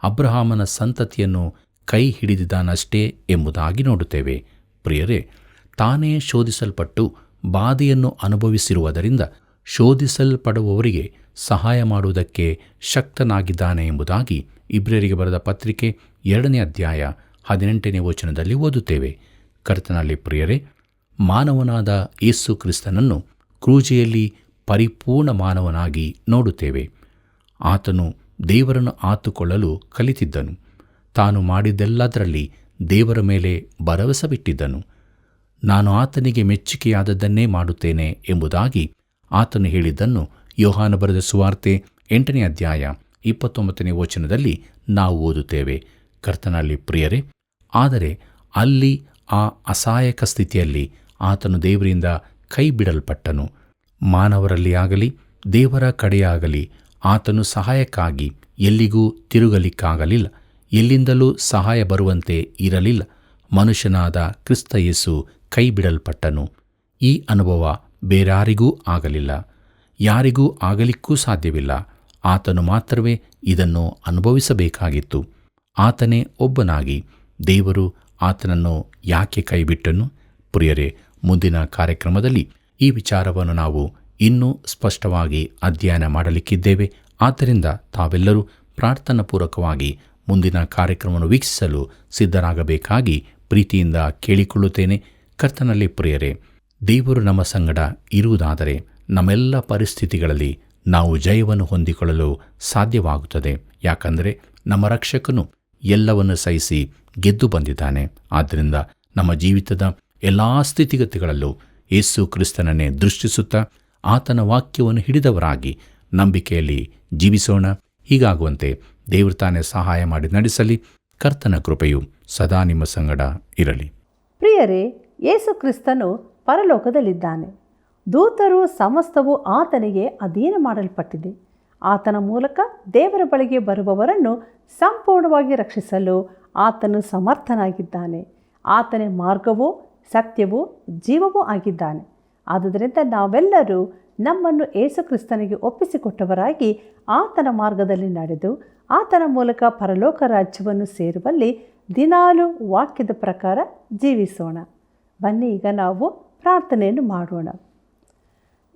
ಅಬ್ರಹಾಮನ ಸಂತತಿಯನ್ನು ಕೈ ಹಿಡಿದಿದ್ದಾನಷ್ಟೇ ಎಂಬುದಾಗಿ ನೋಡುತ್ತೇವೆ. ಪ್ರಿಯರೇ, ತಾನೇ ಶೋಧಿಸಲ್ಪಟ್ಟು ಬಾಧೆಯನ್ನು ಅನುಭವಿಸಿರುವುದರಿಂದ ಶೋಧಿಸಲ್ಪಡುವವರಿಗೆ ಸಹಾಯ ಮಾಡುವುದಕ್ಕೆ ಶಕ್ತನಾಗಿದ್ದಾನೆ ಎಂಬುದಾಗಿ ಇಬ್ರಿಯರಿಗೆ ಬರೆದ ಪತ್ರಿಕೆ 2ನೇ ಅಧ್ಯಾಯ 18ನೇ ವಚನದಲ್ಲಿ ಓದುತ್ತೇವೆ. ಕರ್ತನಲ್ಲಿ ಪ್ರಿಯರೇ, ಮಾನವನಾದ ಯೇಸು ಕ್ರಿಸ್ತನನ್ನು ಕ್ರೂಜೆಯಲ್ಲಿ ಪರಿಪೂರ್ಣ ಮಾನವನಾಗಿ ನೋಡುತ್ತೇವೆ. ಆತನು ದೇವರನ್ನು ಆತುಕೊಳ್ಳಲು ಕಲಿತಿದ್ದನು. ತಾನು ಮಾಡಿದ್ದೆಲ್ಲದರಲ್ಲಿ ದೇವರ ಮೇಲೆ ಭರವಸೆ ಬಿಟ್ಟಿದ್ದನು. ನಾನು ಆತನಿಗೆ ಮೆಚ್ಚುಗೆಯಾದದ್ದನ್ನೇ ಮಾಡುತ್ತೇನೆ ಎಂಬುದಾಗಿ ಆತನು ಹೇಳಿದ್ದನ್ನು ಯೋಹಾನ ಬರೆದ ಸುವಾರ್ತೆ 8ನೇ ಅಧ್ಯಾಯ 29ನೇ ವಚನದಲ್ಲಿ ನಾವು ಓದುತ್ತೇವೆ. ಕರ್ತನಲ್ಲಿ ಪ್ರಿಯರೇ, ಆದರೆ ಅಲ್ಲಿ ಆ ಅಸಹಾಯಕ ಸ್ಥಿತಿಯಲ್ಲಿ ಆತನು ದೇವರಿಂದ ಕೈ ಬಿಡಲ್ಪಟ್ಟನು. ಮಾನವರಲ್ಲಿ ಆಗಲಿ ದೇವರ ಕಡೆಯಾಗಲಿ ಆತನು ಸಹಾಯಕ್ಕಾಗಿ ಎಲ್ಲಿಗೂ ತಿರುಗಲಿಕ್ಕಾಗಲಿಲ್ಲ. ಎಲ್ಲಿಂದಲೂ ಸಹಾಯ ಬರುವಂತೆ ಇರಲಿಲ್ಲ. ಮನುಷ್ಯನಾದ ಕ್ರಿಸ್ತ ಯೇಸು ಕೈ ಬಿಡಲ್ಪಟ್ಟನು. ಈ ಅನುಭವ ಬೇರಾರಿಗೂ ಆಗಲಿಲ್ಲ, ಯಾರಿಗೂ ಆಗಲಿಕ್ಕೂ ಸಾಧ್ಯವಿಲ್ಲ. ಆತನು ಮಾತ್ರವೇ ಇದನ್ನು ಅನುಭವಿಸಬೇಕಾಗಿತ್ತು. ಆತನೇ ಒಬ್ಬನಾಗಿ ದೇವರು ಆತನನ್ನು ಯಾಕೆ ಕೈಬಿಟ್ಟನು? ಪ್ರಿಯರೇ, ಮುಂದಿನ ಕಾರ್ಯಕ್ರಮದಲ್ಲಿ ಈ ವಿಚಾರವನ್ನು ನಾವು ಇನ್ನೂ ಸ್ಪಷ್ಟವಾಗಿ ಅಧ್ಯಯನ ಮಾಡಲಿಕ್ಕಿದ್ದೇವೆ. ಆದ್ದರಿಂದ ತಾವೆಲ್ಲರೂ ಪ್ರಾರ್ಥನಾಪೂರ್ವಕವಾಗಿ ಮುಂದಿನ ಕಾರ್ಯಕ್ರಮವನ್ನು ವೀಕ್ಷಿಸಲು ಸಿದ್ಧರಾಗಬೇಕಾಗಿ ಪ್ರೀತಿಯಿಂದ ಕೇಳಿಕೊಳ್ಳುತ್ತೇನೆ. ಕರ್ತನಲ್ಲಿ ಪ್ರಿಯರೇ, ದೇವರು ನಮ್ಮ ಸಂಗಡ ಇರುವುದಾದರೆ ನಮ್ಮೆಲ್ಲ ಪರಿಸ್ಥಿತಿಗಳಲ್ಲಿ ನಾವು ಜಯವನ್ನು ಹೊಂದಿಕೊಳ್ಳಲು ಸಾಧ್ಯವಾಗುತ್ತದೆ. ಯಾಕಂದರೆ ನಮ್ಮ ರಕ್ಷಕನು ಎಲ್ಲವನ್ನು ಸಹಿಸಿ ಗೆದ್ದು ಬಂದಿದ್ದಾನೆ. ಆದ್ದರಿಂದ ನಮ್ಮ ಜೀವಿತದ ಎಲ್ಲ ಸ್ಥಿತಿಗತಿಗಳಲ್ಲೂ ಯೇಸು ಕ್ರಿಸ್ತನನ್ನೇ ದೃಷ್ಟಿಸುತ್ತಾ ಆತನ ವಾಕ್ಯವನ್ನು ಹಿಡಿದವರಾಗಿ ನಂಬಿಕೆಯಲ್ಲಿ ಜೀವಿಸೋಣ. ಹೀಗಾಗುವಂತೆ ದೇವರು ತಾನೇ ಸಹಾಯ ಮಾಡಿ ನಡೆಸಲಿ. ಕರ್ತನ ಕೃಪೆಯು ಸದಾ ನಿಮ್ಮ ಸಂಗಡ ಇರಲಿ. ಪ್ರಿಯರೇ, ಯೇಸು ಕ್ರಿಸ್ತನು ಪರಲೋಕದಲ್ಲಿದ್ದಾನೆ. ದೂತರು ಸಮಸ್ತವು ಆತನಿಗೆ ಅಧೀನ ಮಾಡಲ್ಪಟ್ಟಿದೆ. ಆತನ ಮೂಲಕ ದೇವರ ಬಳಿಗೆ ಬರುವವರನ್ನು ಸಂಪೂರ್ಣವಾಗಿ ರಕ್ಷಿಸಲು ಆತನು ಸಮರ್ಥನಾಗಿದ್ದಾನೆ. ಆತನೇ ಮಾರ್ಗವೂ ಸತ್ಯವೂ ಜೀವವೂ ಆಗಿದ್ದಾನೆ. ಆದುದರಿಂದ ನಾವೆಲ್ಲರೂ ನಮ್ಮನ್ನು ಯೇಸು ಕ್ರಿಸ್ತನಿಗೆ ಒಪ್ಪಿಸಿಕೊಟ್ಟವರಾಗಿ ಆತನ ಮಾರ್ಗದಲ್ಲಿ ನಡೆದು ಆತನ ಮೂಲಕ ಪರಲೋಕ ರಾಜ್ಯವನ್ನು ಸೇರುವಲ್ಲಿ ದಿನಾಲೂ ವಾಕ್ಯದ ಪ್ರಕಾರ ಜೀವಿಸೋಣ. ಬನ್ನಿ, ಈಗ ನಾವು ಪ್ರಾರ್ಥನೆಯನ್ನು ಮಾಡೋಣ.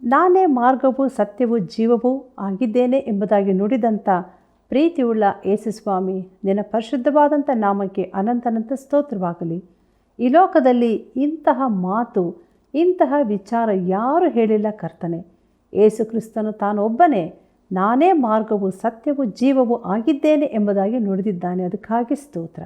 ನಾನೇ ಮಾರ್ಗವೂ ಸತ್ಯವೂ ಜೀವವೂ ಆಗಿದ್ದೇನೆ ಎಂಬುದಾಗಿ ನುಡಿದಂಥ ಪ್ರೀತಿಯುಳ್ಳ ಯೇಸು ಸ್ವಾಮಿ, ನಿನ್ನ ಪರಿಶುದ್ಧವಾದಂಥ ನಾಮಕ್ಕೆ ಅನಂತನಂತ ಸ್ತೋತ್ರವಾಗಲಿ. ಈ ಲೋಕದಲ್ಲಿ ಇಂತಹ ಮಾತು, ಇಂತಹ ವಿಚಾರ ಯಾರೂ ಹೇಳಿಲ್ಲ ಕರ್ತನೆ. ಯೇಸು ಕ್ರಿಸ್ತನು ತಾನೊಬ್ಬನೇ ನಾನೇ ಮಾರ್ಗವು ಸತ್ಯವೂ ಜೀವವೂ ಆಗಿದ್ದೇನೆ ಎಂಬುದಾಗಿ ನುಡಿದಿದ್ದಾನೆ. ಅದಕ್ಕಾಗಿ ಸ್ತೋತ್ರ.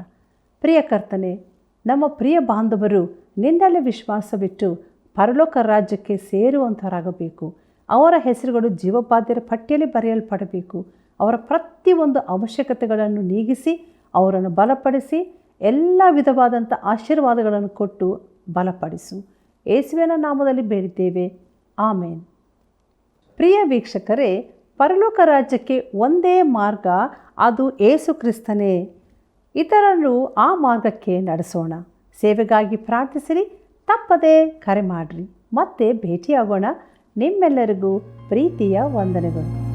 ಪ್ರಿಯ ಕರ್ತನೆ, ನಮ್ಮ ಪ್ರಿಯ ಬಾಂಧವರು ನಿನ್ನಲ್ಲಿ ವಿಶ್ವಾಸವಿಟ್ಟು ಪರಲೋಕ ರಾಜ್ಯಕ್ಕೆ ಸೇರುವಂಥವರಾಗಬೇಕು. ಅವರ ಹೆಸರುಗಳು ಜೀವಬಾಧ್ಯರ ಪಟ್ಟಿಯಲ್ಲಿ ಬರೆಯಲ್ಪಡಬೇಕು. ಅವರ ಪ್ರತಿಯೊಂದು ಅವಶ್ಯಕತೆಗಳನ್ನು ನೀಗಿಸಿ ಅವರನ್ನು ಬಲಪಡಿಸಿ ಎಲ್ಲ ವಿಧವಾದಂಥ ಆಶೀರ್ವಾದಗಳನ್ನು ಕೊಟ್ಟು ಬಲಪಡಿಸು. ಯೇಸುವಿನ ನಾಮದಲ್ಲಿ ಬೇಡಿದ್ದೇವೆ, ಆಮೇನ್. ಪ್ರಿಯ ವೀಕ್ಷಕರೇ, ಪರಲೋಕ ರಾಜ್ಯಕ್ಕೆ ಒಂದೇ ಮಾರ್ಗ, ಅದು ಯೇಸು ಕ್ರಿಸ್ತನೇ. ಇತರರು ಆ ಮಾರ್ಗಕ್ಕೆ ನಡೆಸೋಣ. ಸೇವೆಗಾಗಿ ಪ್ರಾರ್ಥಿಸಿರಿ, ತಪ್ಪದೇ ಕರೆ ಮಾಡಿರಿ. ಮತ್ತೆ ಭೇಟಿಯಾಗೋಣ. ನಿಮ್ಮೆಲ್ಲರಿಗೂ ಪ್ರೀತಿಯ ವಂದನೆಗಳು.